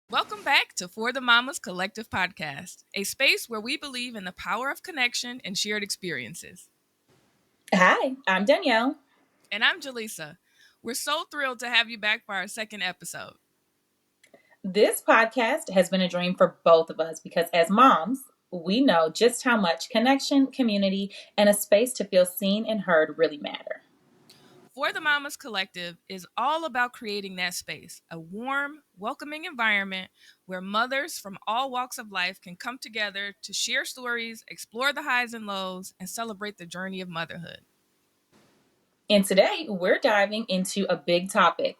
Welcome back to For the Mamas Collective Podcast, a space where we believe in the power of connection and shared experiences. Hi, I'm Danielle. And I'm Jaleesa. We're so thrilled to have you back for our second episode. This podcast has been a dream for both of us because as moms, we know just how much connection, community, and a space to feel seen and heard really matter. For the Mamas Collective is all about creating that space, a warm, welcoming environment where mothers from all walks of life can come together to share stories, explore the highs and lows, and celebrate the journey of motherhood. And today we're diving into a big topic: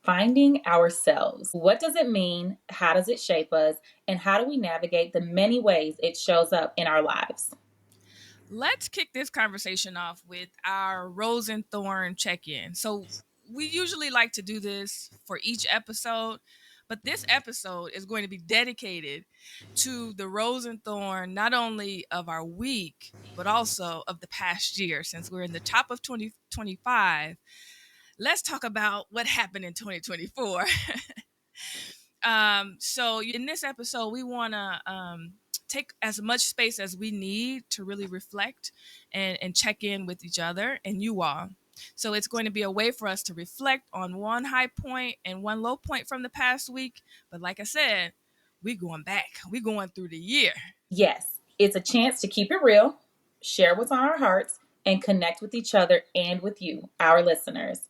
finding ourselves. What does it mean? How does it shape us? And how do we navigate the many ways it shows up in our lives? Let's kick this conversation off with our Rose and Thorn check in. So, we usually like to do this for each episode, but this episode is going to be dedicated to the Rose and Thorn, not only of our week, but also of the past year. Since we're in the top of 2025, let's talk about what happened in 2024. So in this episode, we want to take as much space as we need to really reflect and check in with each other and you all. So it's going to be a way for us to reflect on one high point and one low point from the past week. But like I said, we going back. We going through the year. Yes, it's a chance to keep it real, share what's on our hearts, and connect with each other and with you, our listeners.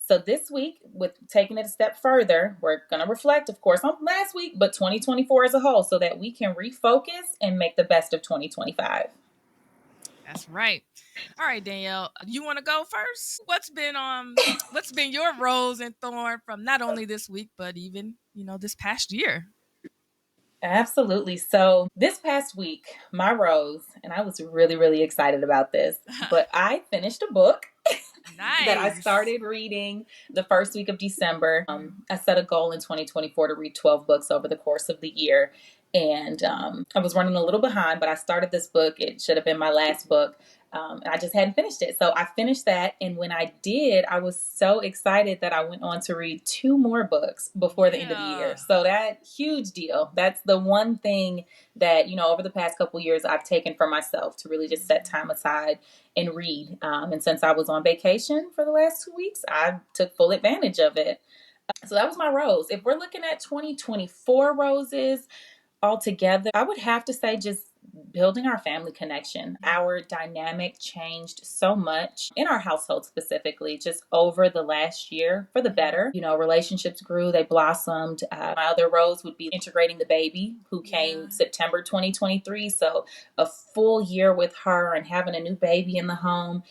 So this week, with taking it a step further, we're going to reflect, of course, on last week, but 2024 as a whole so that we can refocus and make the best of 2025. That's right. All right, Danielle, you want to go first? What's been your rose and thorn from not only this week but even, this past year? Absolutely. So this past week, my rose, and I was really, really excited about this, but I finished a book that I Nice. started reading the first week of December. I set a goal in 2024 to read 12 books over the course of the year. And I was running a little behind, but I started this book. It should have been my last book. And I just hadn't finished it. So I finished that. And when I did, I was so excited that I went on to read two more books before the end of the year. Yeah. So that huge deal. That's the one thing that, over the past couple years, I've taken for myself to really just set time aside and read. And since I was on vacation for the last 2 weeks, I took full advantage of it. So that was my rose. If we're looking at 2024 roses, altogether, I would have to say just building our family connection. Our dynamic changed so much in our household specifically, just over the last year for the better. Relationships grew, they blossomed. My other rose would be integrating the baby who Yeah. came September 2023. So a full year with her and having a new baby in the home.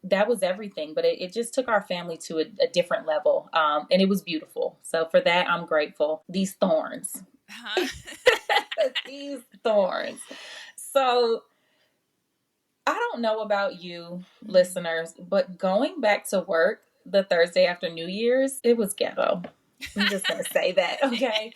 That was everything, but it just took our family to a different level. And it was beautiful. So for that, I'm grateful. These thorns. Huh? These thorns. So I don't know about you, listeners, but going back to work the Thursday after New Year's, it was ghetto. I'm just going to say that, okay?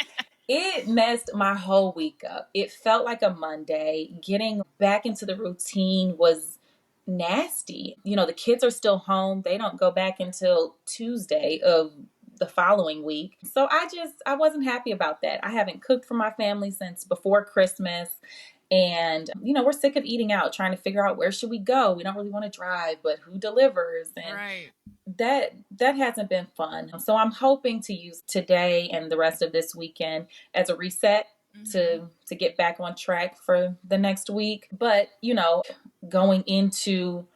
It messed my whole week up. It felt like a Monday. Getting back into the routine was nasty. The kids are still home. They don't go back until Tuesday of the following week. So I wasn't happy about that. I haven't cooked for my family since before Christmas. And we're sick of eating out, trying to figure out where should we go. We don't really want to drive, but who delivers? And Right. that hasn't been fun. So I'm hoping to use today and the rest of this weekend as a reset to get back on track for the next week. But going into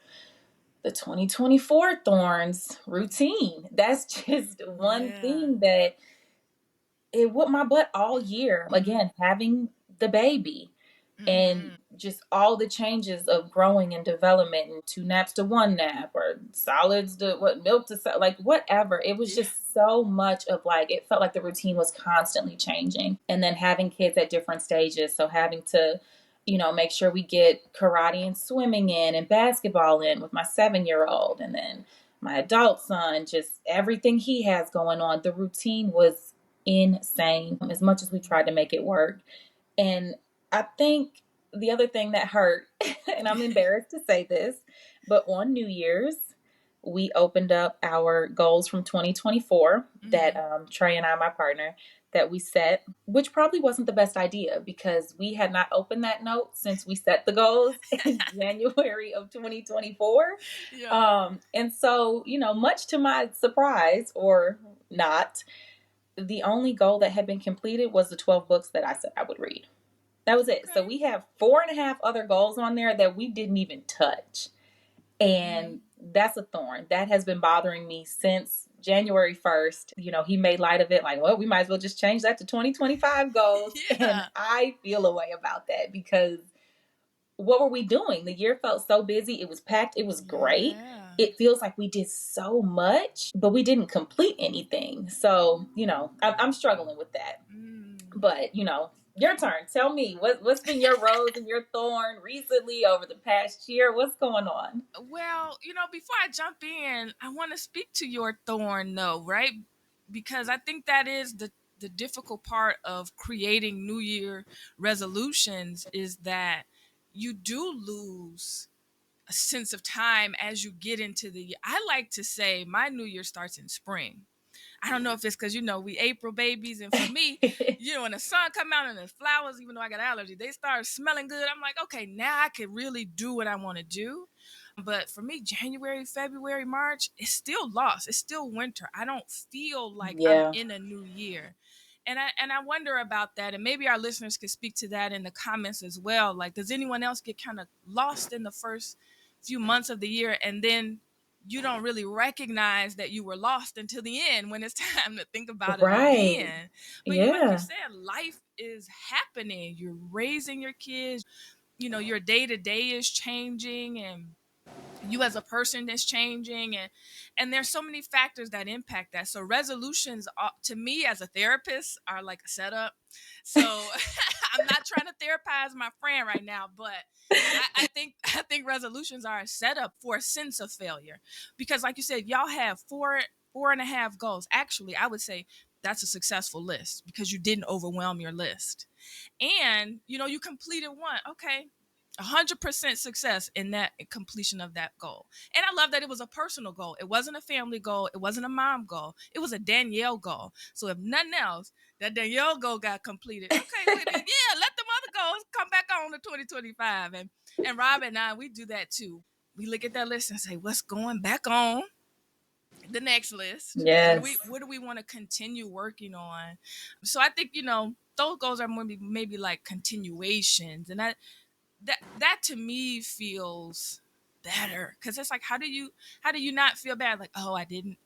the 2024 Thorns routine, that's just one Yeah. thing that it whooped my butt all year. Mm-hmm. Again, having the baby and Mm-hmm. just all the changes of growing and development, and 2 naps to 1 nap, or solids to milk to like whatever. It was Yeah. just so much of like, it felt like the routine was constantly changing. And then having kids at different stages, so having to make sure we get karate and swimming in and basketball in with my 7-year-old, and then my adult son, just everything he has going on. The routine was insane as much as we tried to make it work. And I think the other thing that hurt, and I'm embarrassed to say this, but on New Year's, we opened up our goals from 2024 that Mm-hmm. Trey and I, my partner, that we set, which probably wasn't the best idea because we had not opened that note since we set the goals in January of 2024. Yeah. And so, much to my surprise or not, the only goal that had been completed was the 12 books that I said I would read. That was it. So Okay. we have four and a half other goals on there that we didn't even touch. Mm-hmm. And that's a thorn that has been bothering me since January 1st. He made light of it like, well, we might as well just change that to 2025 goals. And Yeah. I feel a way about that because what were we doing? The year felt so busy. It was packed. It was great. Yeah. It feels like we did so much, but we didn't complete anything. So, I'm struggling with that. Mm. But, your turn. Tell me, what's been your rose and your thorn recently over the past year? What's going on? Well, before I jump in, I want to speak to your thorn though, right? Because I think that is the difficult part of creating New Year resolutions is that you do lose a sense of time as you get into the year. I like to say my New Year starts in spring. I don't know if it's because we April babies, and for me, when the sun come out and the flowers, even though I got allergy, they start smelling good. I'm like, okay, now I can really do what I want to do. But for me, January, February, March, it's still lost. It's still winter. I don't feel like I'm Yeah. in a new year. And I wonder about that. And maybe our listeners could speak to that in the comments as well. Like, does anyone else get kind of lost in the first few months of the year and then you don't really recognize that you were lost until the end when it's time to think about it Right. again. But like you Yeah. said, life is happening. You're raising your kids, your day to day is changing and you as a person is changing and there's so many factors that impact that. So resolutions to me as a therapist are like a setup. So I'm not trying to therapize my friend right now, but I think resolutions are a setup for a sense of failure because like you said, y'all have four and a half goals. Actually, I would say that's a successful list because you didn't overwhelm your list and you completed one. Okay, 100% success in that completion of that goal. And I love that it was a personal goal. It wasn't a family goal. It wasn't a mom goal. It was a Danielle goal. So if nothing else, that Danielle goal got completed. Okay, well then, yeah, let them other goals come back on to 2025. And Rob and I, we do that too. We look at that list and say, what's going back on the next list? What do we Yes. what do we want to continue working on? So I think those goals are maybe like continuations, and that to me feels better because it's like how do you not feel bad like, oh, I didn't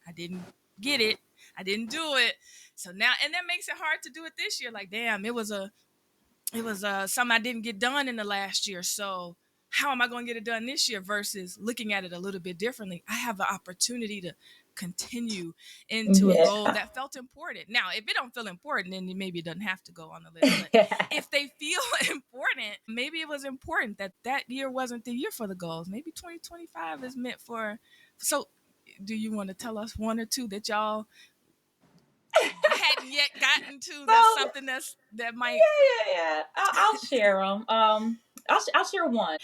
get it, I didn't do it. So now, and that makes it hard to do it this year. Like, damn, it was something I didn't get done in the last year. So how am I going to get it done this year versus looking at it a little bit differently? I have the opportunity to continue into a goal Yeah. that felt important. Now, if it don't feel important, then maybe it doesn't have to go on the list. But Yeah. if they feel important, maybe it was important that year wasn't the year for the goals. Maybe 2025 is meant for. So, do you want to tell us one or two that y'all hadn't yet gotten to? That's So something that might. yeah. I'll share them. I'll share one.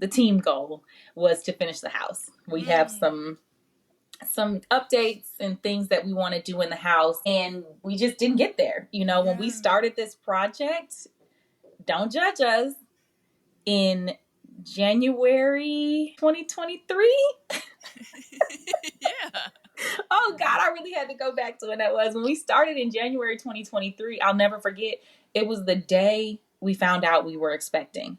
The team goal was to finish the house. We have Mm, some updates and things that we want to do in the house, and we just didn't get there. When we yeah. started this project, don't judge us. In January 2023. Yeah. Oh God, I really had to go back to when that was. When we started in January 2023, I'll never forget. It was the day we found out we were expecting.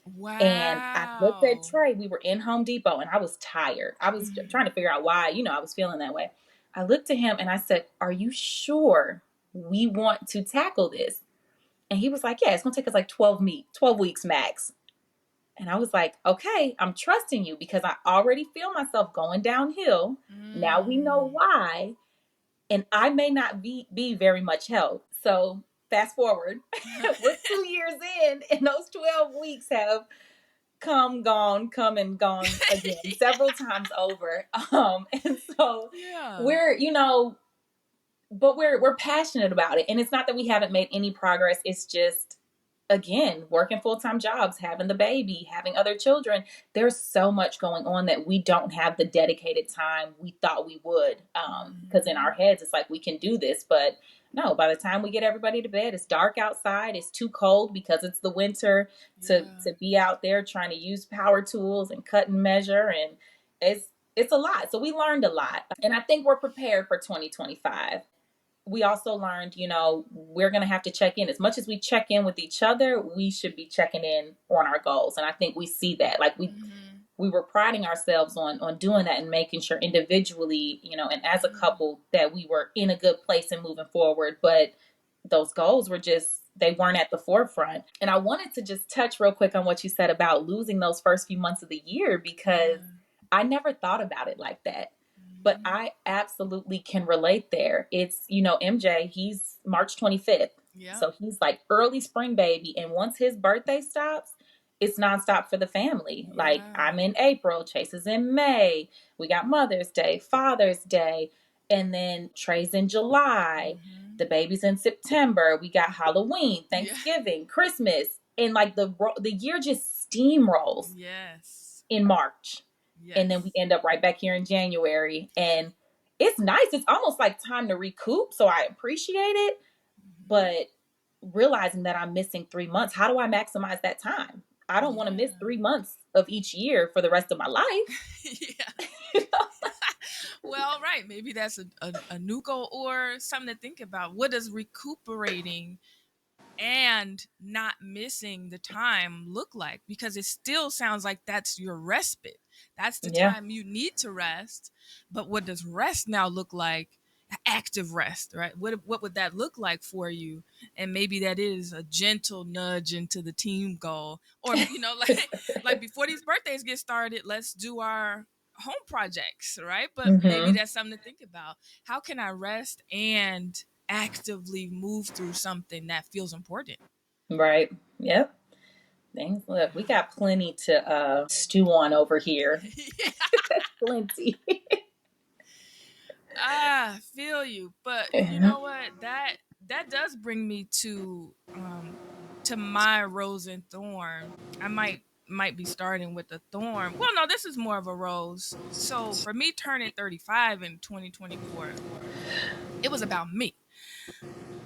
And I looked at Wow. Trey. We were in Home Depot and I was tired. I was trying to Mhm. figure out why, I was feeling that way. I looked at him and I said, "Are you sure we want to tackle this?" And he was like, "Yeah, it's gonna take us like 12 weeks max." And I was like, "Okay, I'm trusting you because I already feel myself going downhill. Now we know Mm. why. And I may not be very much help." So fast forward, we're 2 years in, and those 12 weeks have come and gone again several times over. And so Yeah. we're, but we're passionate about it. And it's not that we haven't made any progress. It's just again, working full-time jobs, having the baby, having other children, there's so much going on that we don't have the dedicated time we thought we would. Because in our Mhm. heads, it's like we can do this, but no, by the time we get everybody to bed, it's dark outside, it's too cold because it's the winter Yeah. to be out there trying to use power tools and cut and measure, and it's a lot. So we learned a lot. And I think we're prepared for 2025. We also learned, we're going to have to check in. As much as we check in with each other, we should be checking in on our goals. And I think we see that. Like Mhm. we were priding ourselves on doing that and making sure individually, and as a Mhm. couple that we were in a good place and moving forward. But those goals were just, they weren't at the forefront. And I wanted to just touch real quick on what you said about losing those first few months of the year, because Yeah. I never thought about it like that. But Mhm. I absolutely can relate there. It's, MJ, he's March 25th. Yep. So he's like early spring baby. And once his birthday stops, it's nonstop for the family. Like Yeah. I'm in April, Chase is in May. We got Mother's Day, Father's Day, and then Trey's in July. Mhm. The baby's in September. We got Halloween, Yeah. Thanksgiving, Christmas, and like the year just steamrolls Yes. in March. And then we Yes. end up right back here in January. And it's nice. It's almost like time to recoup. So I appreciate it. Mhm. But realizing that I'm missing 3 months, how do I maximize that time? I don't want to miss Yeah. 3 months of each year for the rest of my life. Yeah. Well, right. Maybe that's a new goal or something to think about. What does recuperating and not missing the time look like? Because it still sounds like that's your respite. That's the Yeah. time you need to rest. But what does rest now look like? Active rest, right? What would that look like for you? And maybe that is a gentle nudge into the team goal. Or like before these birthdays get started, let's do our home projects, right? But maybe Mm-hmm. that's something to think about. How can I rest and actively move through something that feels important? Right. Yep. Things, look, we got plenty to stew on over here. Yeah. Plenty. I feel you, but you Yeah. know what? That does bring me to my rose and thorn. I might be starting with the thorn. Well, no, this is more of a rose. So for me turning 35 in 2024, it was about me.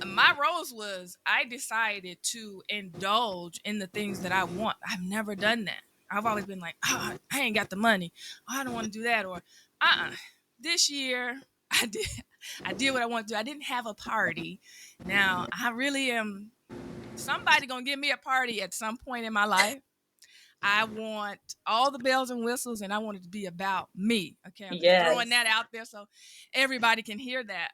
My rose was I decided to indulge in the things that I want. I've never done that. I've always been like, I ain't got the money. Oh, I don't want to do that. Or, this year I did what I want to do. I didn't have a party. Now I really am. Somebody gonna give me a party at some point in my life. I want all the bells and whistles, and I want it to be about me. Okay, I'm just throwing Yes. that out there so everybody can hear that.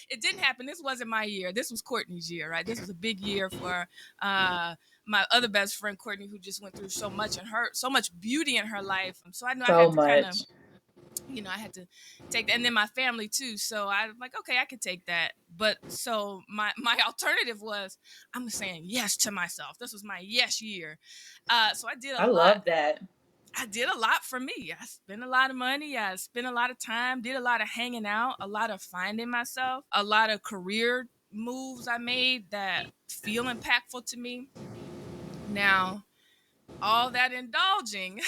It didn't happen. This wasn't my year. This was Courtney's year, right? This was a big year for my other best friend Courtney, who just went through so much beauty in her life. So I knew I So had to kind of, much. I had to take that, and then my family too. So I'm like, okay, I could take that. But so my alternative was I'm saying yes to myself. This was my yes year. So I did a I lot. love that. I did a lot for me. I spent a lot of money. I spent a lot of time, did a lot of hanging out, a lot of finding myself, a lot of career moves I made that feel impactful to me. Now, all that indulging,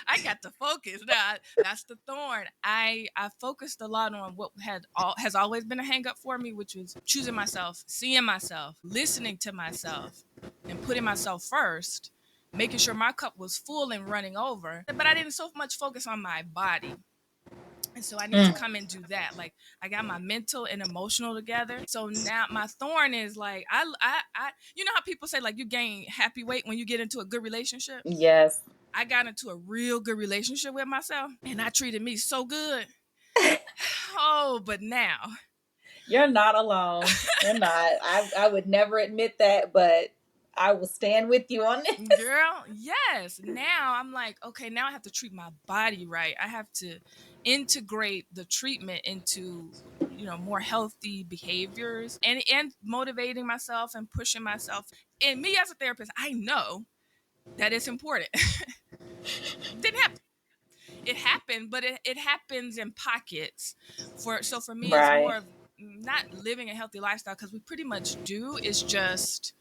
I got to focus. That's the thorn. I focused a lot on what has always been a hang up for me, which was choosing myself, seeing myself, listening to myself, and putting myself first, making sure my cup was full and running over. But I didn't so much focus on my body. And so I need to Mm. come and do that. Like I got my mental and emotional together. So now my thorn is like you know how people say like you gain happy weight when you get into a good relationship? Yes. I got into a real good relationship with myself and I treated me so good. Oh, but now, You're not alone. You're not. I would never admit that, but I will stand with you on this. girl, yes. Now I'm like, okay, now I have to treat my body right. I have to integrate the treatment into more healthy behaviors and motivating myself and pushing myself. And me as a therapist, I know that it's important. Didn't happen. It happened, but it happens in pockets. For me, it's more Right. of not living a healthy lifestyle, because we pretty much do. It's just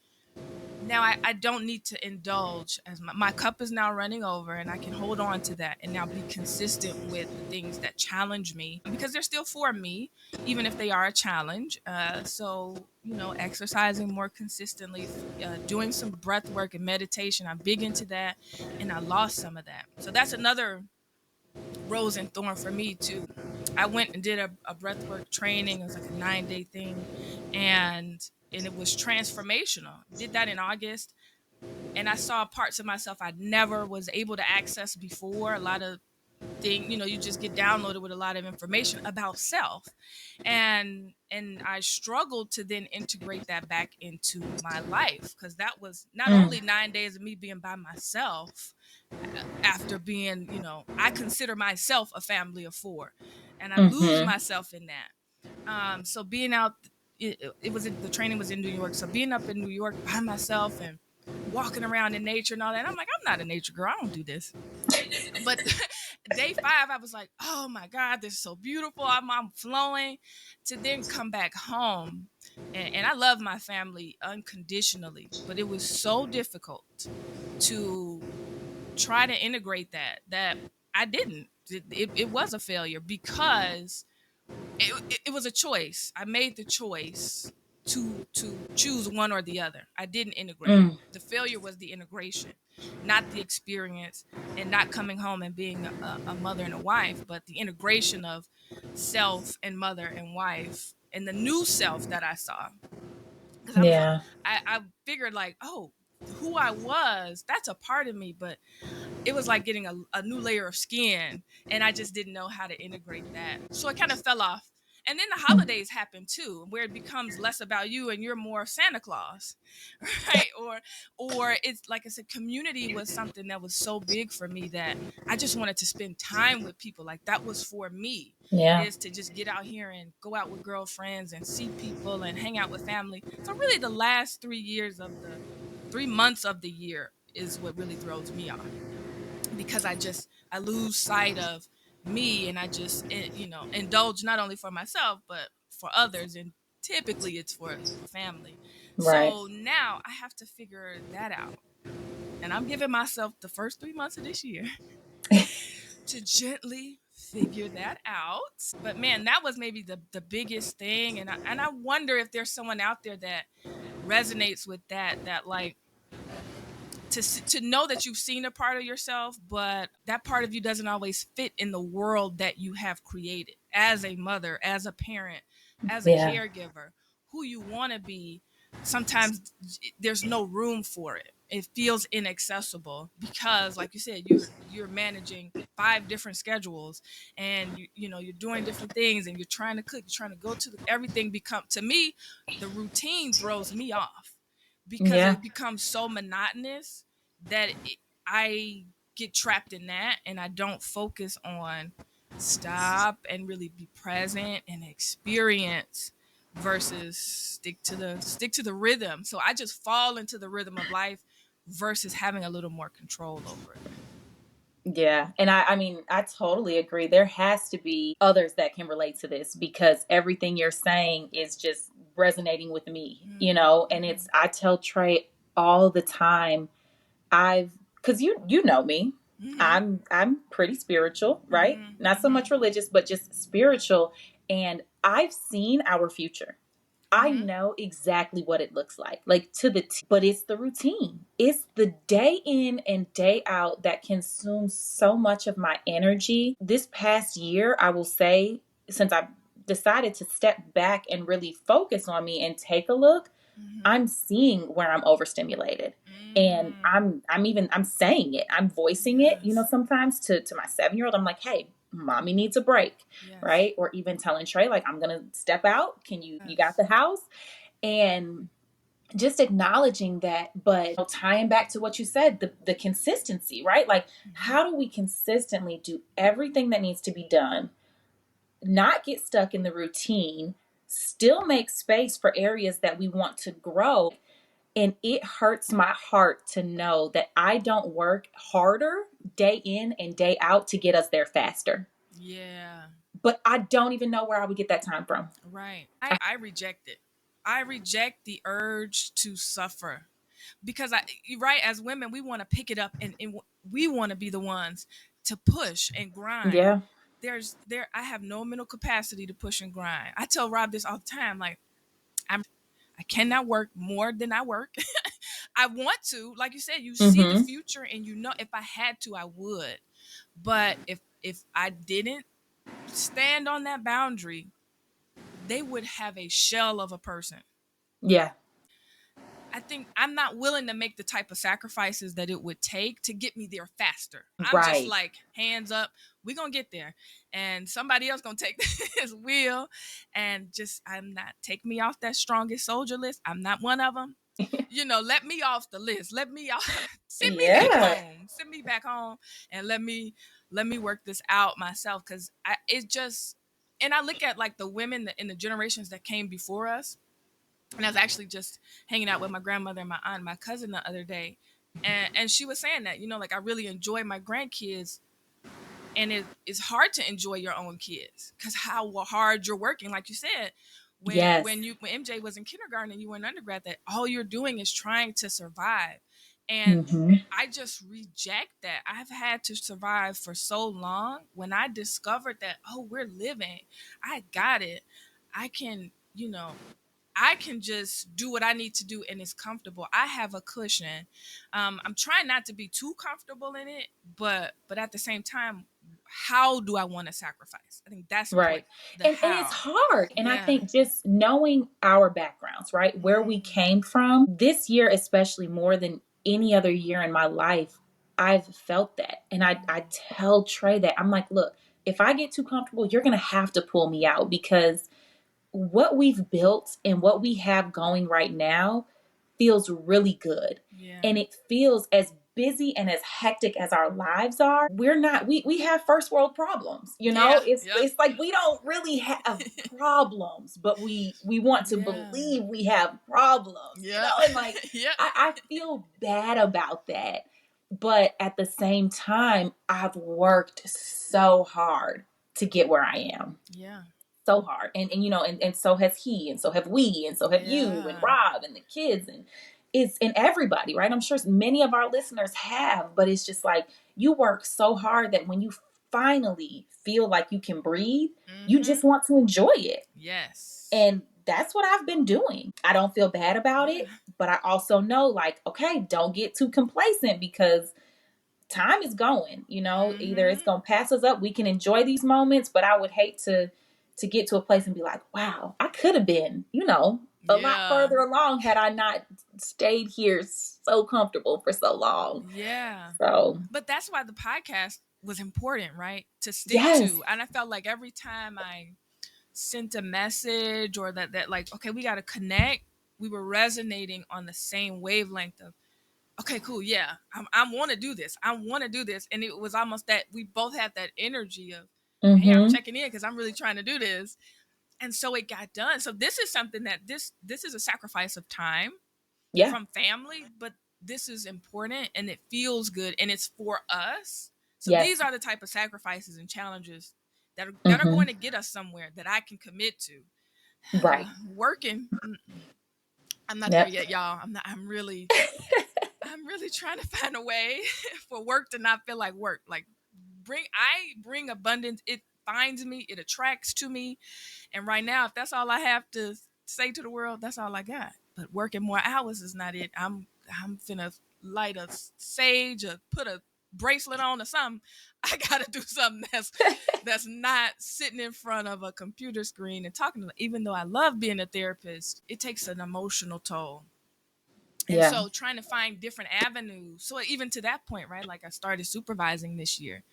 now I don't need to indulge as my cup is now running over, and I can hold on to that and now be consistent with the things that challenge me, because they're still for me, even if they are a challenge. So, exercising more consistently, doing some breath work and meditation. I'm big into that, and I lost some of that. So that's another rose and thorn for me too. I went and did a breathwork training. It was like a 9-day thing, and it was transformational. Did that in August, and I saw parts of myself I never was able to access before. A lot of thing, you just get downloaded with a lot of information about self, and I struggled to then integrate that back into my life, because that was not Mm. only 9 days of me being by myself after being, I consider myself a family of four, and I lose Mm-hmm. myself in that. So being out, it was the training was in New York, so being up in New York by myself and walking around in nature and all that, I'm like, I'm not a nature girl, I don't do this. But day 5, I was like, oh my God, this is so beautiful. I'm flowing. To then come back home, and I love my family unconditionally, but it was so difficult to try to integrate that I didn't. It was a failure, because it was a choice. I made the choice to choose one or the other. I didn't integrate. Mm. The failure was the integration, not the experience, and not coming home and being a mother and a wife, but the integration of self and mother and wife, and the new self that I saw. Because I was like, Yeah. I figured like, oh, who I was, that's a part of me, but it was like getting a new layer of skin, and I just didn't know how to integrate that, so it kind of fell off. And then the Mm. holidays happen too, where it becomes less about you and you're more Santa Claus. Right? Or it's like I said, community was something that was so big for me that I just wanted to spend time with people. Like, that was for me, Yeah. is to just get out here and go out with girlfriends and see people and hang out with family. So really the last 3 years of the 3 months of the year is what really throws me off, because I lose sight of me, and I just indulge not only for myself but for others, and typically it's for family. Right. So now I have to figure that out, and I'm giving myself the first 3 months of this year to gently figure that out. But man, that was maybe the biggest thing, and I wonder if there's someone out there that resonates with that, like, to know that you've seen a part of yourself, but that part of you doesn't always fit in the world that you have created as a mother, as a parent, as a Yeah. caregiver, who you want to be. Sometimes there's no room for it. It feels inaccessible because, like you said, you're managing 5 different schedules, and you're doing different things, and you're trying to cook, you're trying to go to everything. Become, to me, the routine throws me off, because Yeah. it becomes so monotonous that I get trapped in that, and I don't focus on stop and really be present and experience, versus stick to the rhythm. So I just fall into the rhythm of life versus having a little more control over it. Yeah. And I mean, I totally agree. There has to be others that can relate to this because everything you're saying is just resonating with me, and Mm-hmm. I tell Trey all the time, cuz you know me. Mm-hmm. I'm pretty spiritual, right? Not so Mm-hmm. much religious, but just spiritual, and I've seen our future. I Mm-hmm. know exactly what it looks like to the T, but it's the routine. It's the day in and day out that consumes so much of my energy. This past year, I will say, since I've decided to step back and really focus on me and take a look, Mm-hmm. I'm seeing where I'm overstimulated. And Mm. I'm saying it. I'm voicing it, Yes. sometimes to my 7-year-old. I'm like, hey, mommy needs a break, Yes. right? Or even telling Trey, like, I'm gonna step out. Can you got Yes. the house? And just acknowledging that, but tying back to what you said, the consistency, right? Like, Mm-hmm. how do we consistently do everything that needs to be done, not get stuck in the routine, still make space for areas that we want to grow? And it hurts my heart to know that I don't work harder day in and day out to get us there faster. Yeah. but I don't even know where I would get that time from. Right. I reject it. I reject the urge to suffer because you're right, as women, we want to pick it up and we want to be the ones to push and grind. Yeah. I have no mental capacity to push and grind. I tell Rob this all the time. Like, I cannot work more than I work. I want to, like you said, you see the Mm-hmm. future and you know if I had to, I would. But if I didn't stand on that boundary, they would have a shell of a person. Yeah. I think I'm not willing to make the type of sacrifices that it would take to get me there faster. I'm just Right. like, hands up, we're gonna get there. And somebody else gonna take this wheel and just I'm not take me off that strongest soldier list. I'm not one of them. Let me off the list. Let me off send me back Yeah. home. Send me back home and let me work this out myself. Cause it just and I look at like the women in the generations that came before us, and I was actually just hanging out with my grandmother and my aunt and my cousin the other day. And she was saying that, like I really enjoy my grandkids. And it is hard to enjoy your own kids because how hard you're working. Like you said, Yes. when MJ was in kindergarten and you were in undergrad, that all you're doing is trying to survive. And Mm-hmm. I just reject that. I've had to survive for so long. When I discovered that, oh, we're living, I got it. I can, I can just do what I need to do and it's comfortable. I have a cushion. I'm trying not to be too comfortable in it, but at the same time, how do I want to sacrifice? I think that's Right. important. The And it's how. hard. And I Yeah. think just knowing our backgrounds, right? Where we Mm, came from, this year, especially more than any other year in my life, I've felt that. And I mm, tell Trey that I'm like, look, if I get too comfortable, you're going to have to pull me out because what we've built and what we have going right now feels really good. yeah. And it feels as busy and as hectic as our lives are. We're not we have first world problems. Yeah. Yep. It's like we don't really have problems, but we want to Yeah. believe we have problems, Yep. and like Yep. I feel bad about that. But at the same time, I've worked so hard to get where I am, Yeah. so hard, and so has he, and so have we, and so have you and Yeah. Rob and the kids, and it's and everybody, right? I'm sure many of our listeners have, but it's just like you work so hard that when you finally feel like you can breathe, you Mm-hmm. just want to enjoy it. Yes. And that's what I've been doing. I don't feel bad about Yeah. it, but I also know, like, okay, don't get too complacent because time is going, either it's Mm-hmm. going to pass us up, we can enjoy these moments, but I would hate to get to a place and be like, wow, I could have been, a lot Yeah. further along had I not stayed here so comfortable for so long. Yeah. So But that's why the podcast was important, right? To stick yes. to. And I felt like every time I sent a message or that like, okay, we got to connect, we were resonating on the same wavelength of, okay, cool, yeah, I want to do this. I want to do this. And it was almost that we both had that energy of, hey, I'm Mm-hmm. checking in because I'm really trying to do this. And so it got done. So this is something that this is a sacrifice of time Yeah. from family, but this is important and it feels good and it's for us. So these Yes. are the type of sacrifices and challenges that are Mm-hmm. going to get us somewhere that I can commit to. Right. Working, I'm not there Yep. yet, y'all. I'm really trying to find a way for work to not feel like work. Like I bring abundance. It finds me. It attracts to me. And right now, if that's all I have to say to the world, that's all I got. But working more hours is not it. I'm finna light a sage or put a bracelet on or something. I gotta do something that's not sitting in front of a computer screen and talking to them. Even though I love being a therapist, it takes an emotional toll. And Yeah. so trying to find different avenues. So even to that point, right? Like I started supervising this year.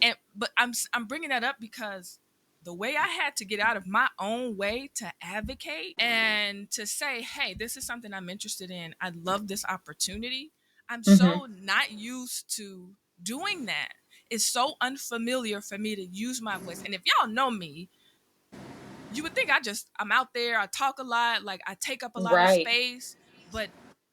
And but I'm bringing that up because the way I had to get out of my own way to advocate and to say, hey, this is something I'm interested in. I love this opportunity. I'm Mm-hmm. so not used to doing that. It's so unfamiliar for me to use my voice. And if y'all know me, you would think I'm out there, I talk a lot, like I take up a lot of Right. space, but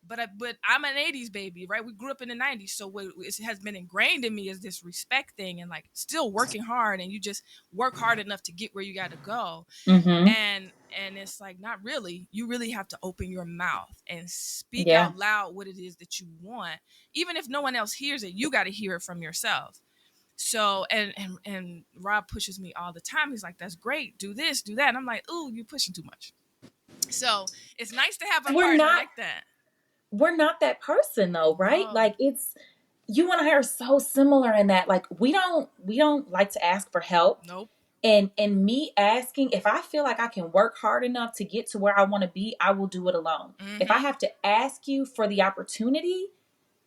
but I'm an 80s baby, right? We grew up in the 90s, so what it has been ingrained in me is this respect thing, and like still working hard, and you just work hard enough to get where you got to go. Mm-hmm. And it's like, not really. You really have to open your mouth and speak Yeah. out loud what it is that you want. Even if no one else hears it, you got to hear it from yourself. So and Rob pushes me all the time. He's like, that's great, do this, do that, and I'm like, ooh, you're pushing too much. So it's nice to have a We're partner not like that. we're not that person though, right? No. Like it's you and I are so similar in that like we don't like to ask for help. Nope. And me asking, if I feel like I can work hard enough to get to where I want to be, I will do it alone. If I Mm-hmm. have to ask you for the opportunity,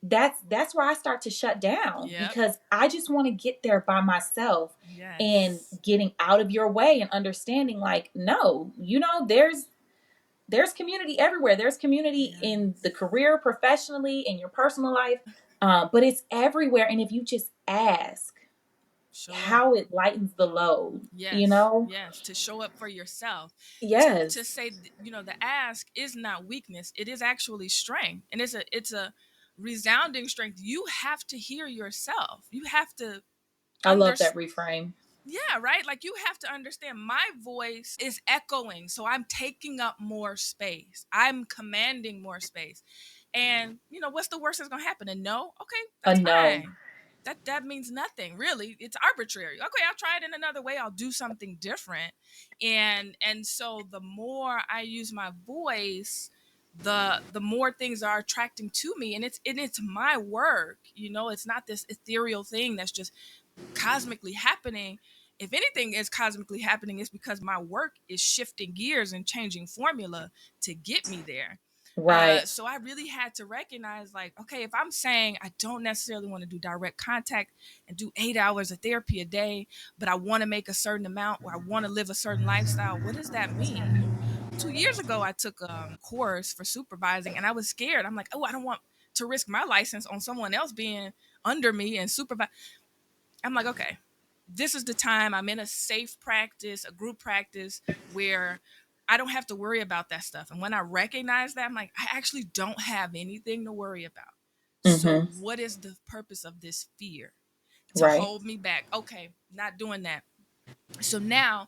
that's where I start to shut down Yep. because I just want to get there by myself. And Yes. getting out of your way and understanding like no, there's community everywhere. There's community in the Yes. career, professionally, in your personal life, but it's everywhere. And if you just ask, Show up. how it lightens the load, you Yes. know? Yes. To show up for yourself. To Yes, say, the ask is not weakness. It is actually strength. And it's a resounding strength. You have to hear yourself. You have to I love that understand. reframe. Yeah, right? Like, you have to understand my voice is echoing. So I'm taking up more space. I'm commanding more space. And, what's the worst that's going to happen? A no? Okay, A that's no. fine. That means nothing, really. It's arbitrary. Okay, I'll try it in another way. I'll do something different. And so the more I use my voice, the more things are attracting to me, and it's my work. It's not this ethereal thing that's just cosmically happening. If anything is cosmically happening, it's because my work is shifting gears and changing formula to get me there. Right. So I really had to recognize, like, okay, if I'm saying I don't necessarily want to do direct contact and do 8 hours of therapy a day, but I want to make a certain amount or I want to live a certain lifestyle, what does that mean? 2 years ago, I took a course for supervising, and I was scared. I'm like, oh, I don't want to risk my license on someone else being under me and supervise. I'm like, okay, this is the time. I'm in a safe practice, a group practice where I don't have to worry about that stuff. And when I recognize that, I'm like, I actually don't have anything to worry about. So, Mm-hmm. what is the purpose of this fear? To Right. hold me back. Okay, not doing that. So now,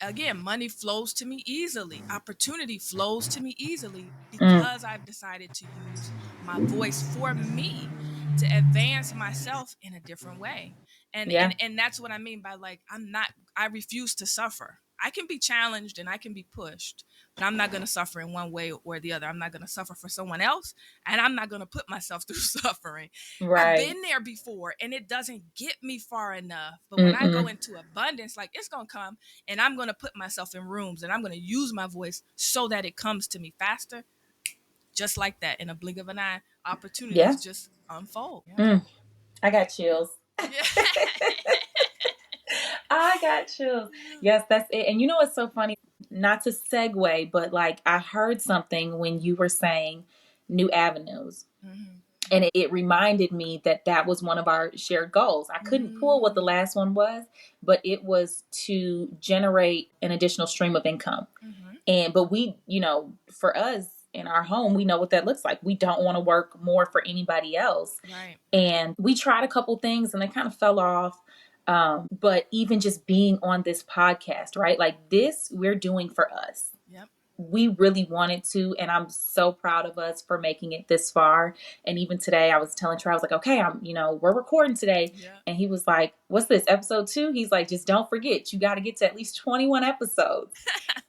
again, money flows to me easily. Opportunity flows to me easily Mm. because I've decided to use my voice for me to advance myself in a different way. And Yeah. and and that's what I mean by, like, I refuse to suffer. I can be challenged and I can be pushed, but I'm not going to suffer in one way or the other. I'm not going to suffer for someone else, and I'm not going to put myself through suffering. I've Right. been there before and it doesn't get me far enough. But when I go Mm-mm. into abundance, like, it's going to come, and I'm going to put myself in rooms and I'm going to use my voice so that it comes to me faster, just like that. In a blink of an eye, opportunities Yeah. just unfold. Yeah. Mm. I got chills. Yeah. I got chills. Yes, that's it. And you know what's so funny? Not to segue, but like I heard something when you were saying new avenues. Mm-hmm. And it reminded me that that was one of our shared goals. I couldn't pull what the Mm-hmm. last one was, but it was to generate an additional stream of income. Mm-hmm. And but we, for us in our home, we know what that looks like. We don't want to work more for anybody else. Right. And we tried a couple things and they kind of fell off. But even just being on this podcast, right? Like this, we're doing for us. Yep. We really wanted to, and I'm so proud of us for making it this far. And even today, I was telling Trey, I was like, okay, we're recording today. Yeah. And he was like, what's this, episode 2? He's like, just don't forget, you got to get to at least 21 episodes.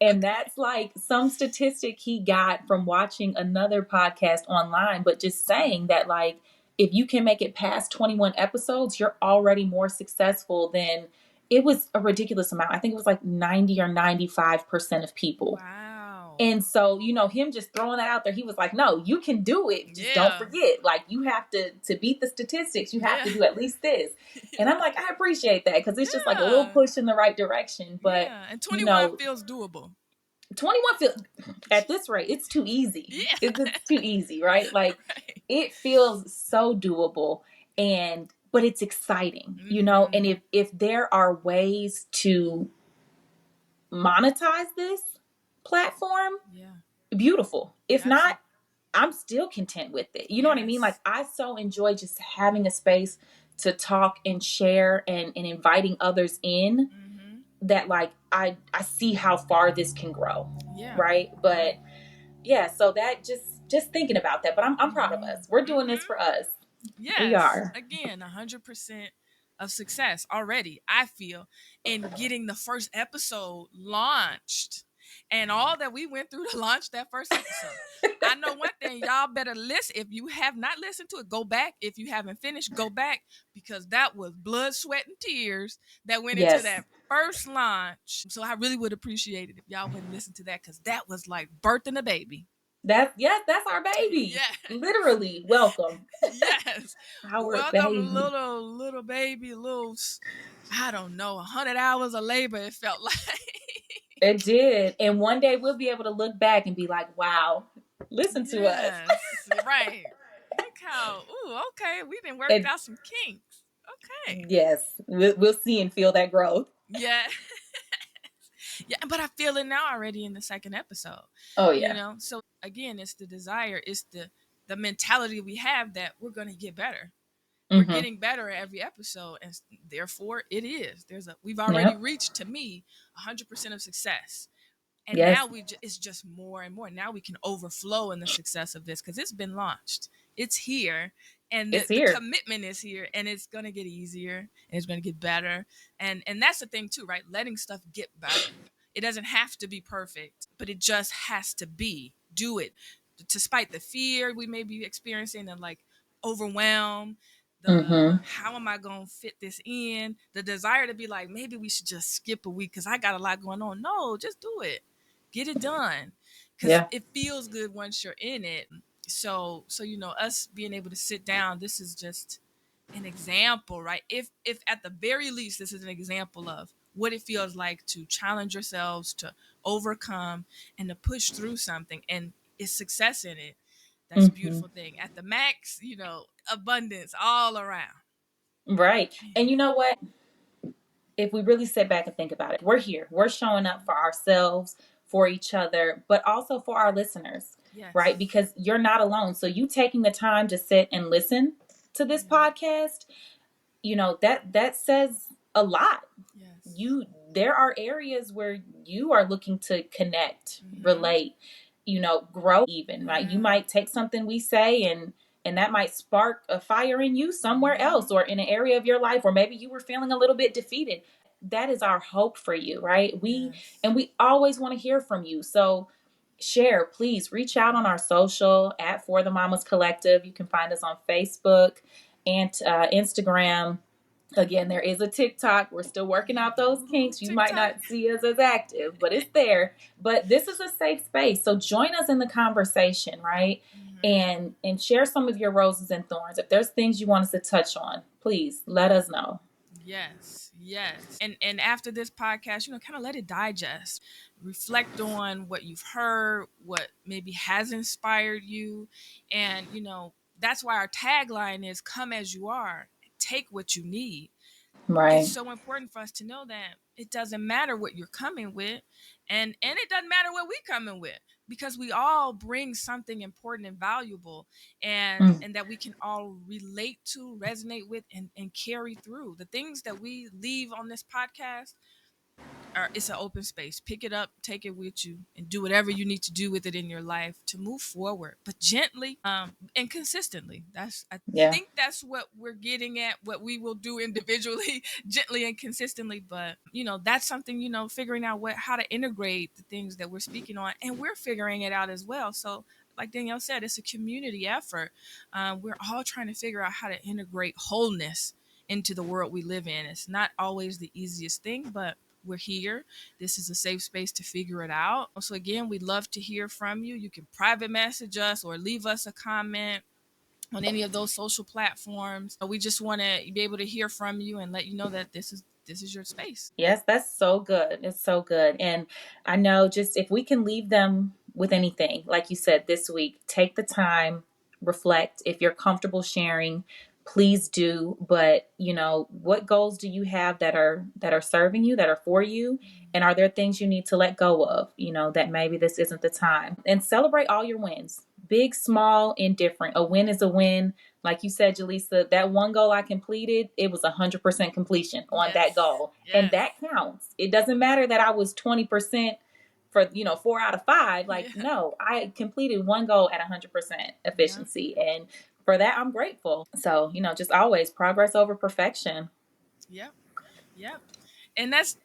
And Okay. that's like some statistic he got from watching another podcast online, but just saying that, like, if you can make it past 21 episodes, you're already more successful than it was a ridiculous amount. I think it was like 90 or 95% of people. Wow. And so, him just throwing that out there, he was like, no, you can do it. Just don't Yeah. forget. Like, you have to beat the statistics, you have Yeah. to do at least this. And I'm like, I appreciate that because it's just like a little Yeah. push in the right direction. But, Yeah. And you 21 know, feels doable. 21 feel at this rate, it's too easy. Yeah. It's too easy, right? Like, Right. it feels so doable, and but it's exciting, and Mm-hmm. if there are ways to monetize this platform, Yeah. beautiful. If Got you. not, I'm still content with it. You know what I mean? Like Yes. I so enjoy just having a space to talk and share and inviting others in, Mm-hmm. that like I see how far this can grow. Yeah. Right. But Right. yeah, so that just thinking about that. But I'm proud of us. We're Mm-hmm. doing this Mm-hmm. for us. We Yes. are. Again, 100% of success already, I feel, in getting the first episode launched and all that we went through to launch that first episode. I know one thing, y'all better listen. If you have not listened to it, go back. If you haven't finished, go back, because that was blood, sweat, and tears that went into Yes. that first launch. So I really would appreciate it if y'all went and listened to that, because that was like birthing a baby. That's yes, that's our baby. Yes. Literally. Welcome. Yes. Our Welcome, baby. little baby, I don't know, 100 hours of labor. It felt like. It did. And one day we'll be able to look back and be like, wow, listen to us. Yes, right. Look how. Ooh, okay. We didn't work And out some kinks. Okay. yes, we'll see and feel that growth. Yeah. Yeah, but I feel it now already in the second episode. Oh You yeah. know, so again, it's the desire, it's the mentality we have that we're gonna get better. We're Mm-hmm. getting better at every episode, and therefore it is. We've already Yep. reached, to me, 100% of success, and Yes. now it's just more and more. Now we can overflow in the success of this because it's been launched. It's here, and It's the here. commitment is here, and it's gonna get easier, and it's gonna get better, and that's the thing too, right? Letting stuff get better. It doesn't have to be perfect, but it just has to be. Do it, despite the fear we may be experiencing, and like overwhelm, the Mm-hmm. how am I gonna fit this in, the desire to be like, maybe we should just skip a week because I got a lot going on. No, just do it, get it done, because Yeah. it feels good once you're in it. So us being able to sit down, this is just an example, right? If at the very least this is an example of what it feels like to challenge yourselves, to overcome, and to push through something, and is success in it. That's a Mm-hmm. beautiful thing. At the max, abundance all around. Right. And you know what? If we really sit back and think about it, we're here. We're showing up for ourselves, for each other, but also for our listeners, Yes. right? Because you're not alone. So you taking the time to sit and listen to this Yeah. podcast, that says a lot. Yes. You There are areas where you are looking to connect, Mm-hmm. relate, grow even, right? You Yeah. might take something we say and that might spark a fire in you somewhere Mm-hmm. else, or in an area of your life where maybe you were feeling a little bit defeated. That is our hope for you, right? We Yes. and we always want to hear from you. So share, please reach out on our social at For the Mamas Collective. You can find us on Facebook and Instagram. Again, there is a TikTok. We're still working out those Ooh, kinks. You might TikTok. not see us as active, but it's there. But this is a safe space. So join us in the conversation, right? Mm-hmm. And share some of your roses and thorns. If there's things you want us to touch on, please let us know. Yes, yes. And after this podcast, kind of let it digest. Reflect on what you've heard, what maybe has inspired you. And that's why our tagline is come as you are. Take what you need. It's Right. so important for us to know that it doesn't matter what you're coming with, and it doesn't matter what we coming with, because we all bring something important and valuable, and Mm, that we can all relate to, resonate with, and carry through. The things that we leave on this podcast it's an open space. Pick it up, take it with you, and do whatever you need to do with it in your life to move forward, but gently, and consistently. I yeah. think that's what we're getting at. What we will do individually, gently and consistently, but that's something, figuring out how to integrate the things that we're speaking on, and we're figuring it out as well. So, like Danielle said, it's a community effort. We're all trying to figure out how to integrate wholeness into the world we live in. It's not always the easiest thing, but we're here. This is a safe space to figure it out. So, again, we'd love to hear from you. You can private message us or leave us a comment on any of those social platforms. We just want to be able to hear from you and let you know that this is your space. Yes, that's so good. It's so good. And I know, just if we can leave them with anything, like you said this week, take the time, reflect. If you're comfortable sharing, please do. But, what goals do you have that are serving you, that are for you? And are there things you need to let go of, that maybe this isn't the time? And celebrate all your wins. big, small, indifferent. A win is a win. Like you said, Jaleesa, that one goal I completed, it was 100% completion on that Yes. goal. And Yes. that counts. It doesn't matter that I was 20% for, 4 out of 5. Like, Yeah. no, I completed one goal at 100% Yeah. efficiency. And for that, I'm grateful. So, just always progress over perfection. Yep. Yep. And that's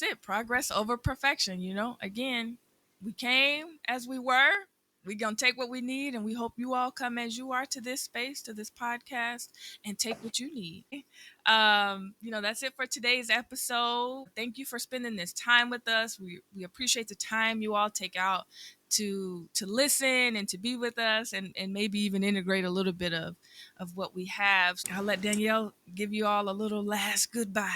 it. Progress over perfection, you know. Again, we came as we were. We're gonna take what we need, and we hope you all come as you are to this space, to this podcast, and take what you need. That's it for today's episode. Thank you for spending this time with us. We appreciate the time you all take out to listen and to be with us, and maybe even integrate a little bit of what we have. I'll let Danielle give you all a little last goodbye.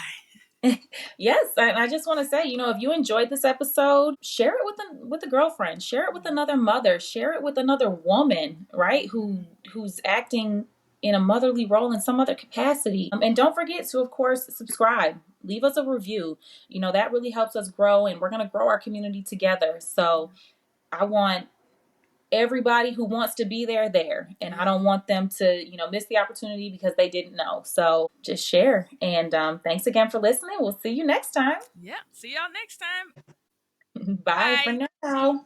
Yes, and I just want to say, if you enjoyed this episode, share it with a girlfriend, share it with another mother, share it with another woman, right? Who's acting in a motherly role in some other capacity. And don't forget to, of course, subscribe. Leave us a review. That really helps us grow, and we're going to grow our community together. So I want everybody who wants to be there, and I Yeah. don't want them to miss the opportunity because they didn't know. So just share, and thanks again for listening. We'll see you next time. Yeah. See y'all next time. Bye for Bye. now.